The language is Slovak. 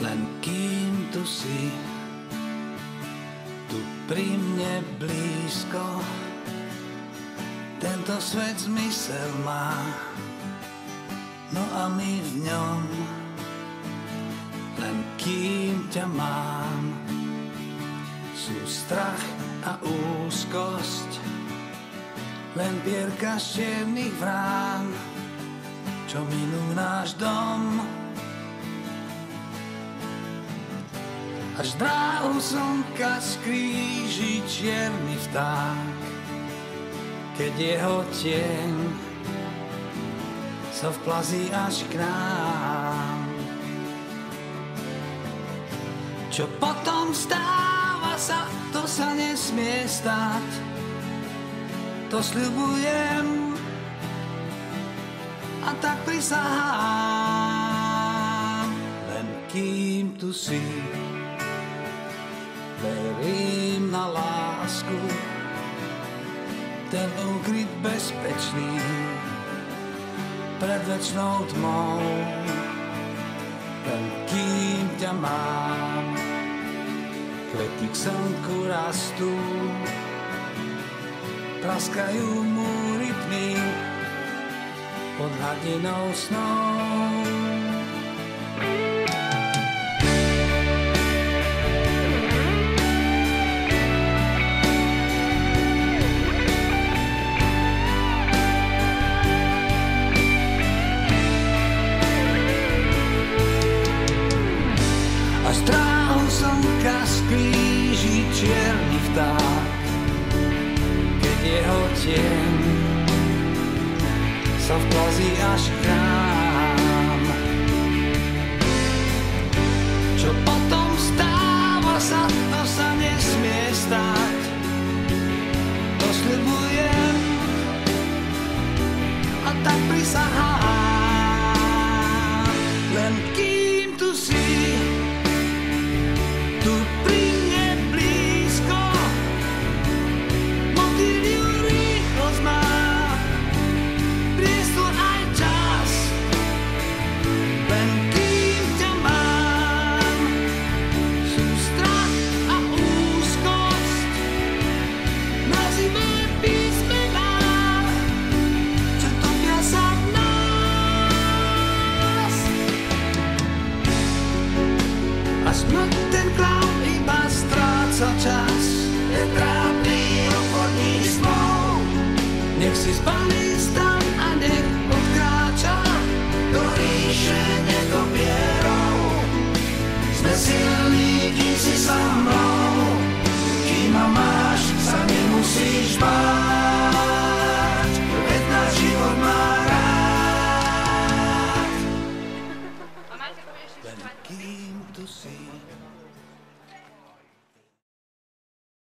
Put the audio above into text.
Len kým tu si, tu pri mne blízko, tento svet zmysel má, no a my v ňom. Len kým ťa mám, sú strach a úzkosť, len pierka z čiernych vrán, čo minú náš dom. Až dráhu slnka skríži čierny vták, keď jeho tieň sa vplazí až k nám. Čo potom stáva sa, to sa nesmie stať, to sľubujem a tak prisahám. Len kým tu si, verím na lásku, ten úkryt bezpečný pred večnou tmou. Len kým ťa mám, kvety k slnku rastú, praskajú múry tmy pod hladinou snou. Až dráhu slnka skríži čierny vták, keď jeho tieň sa vplazí až k nám. Čo potom stáva sa, to sa nesmie stať, to sľubujem a tak prisahám. Len kým tu si, tu pri mne blízko, motýliu rýchlosť má, priestor aj čas. Len kým ťa mám, sú strach a úzkosť, nazivé písmená, čo topia sa v nás. A smrť ten klaun iba stráca čas, je trápny obchodník snov, nech si zbaví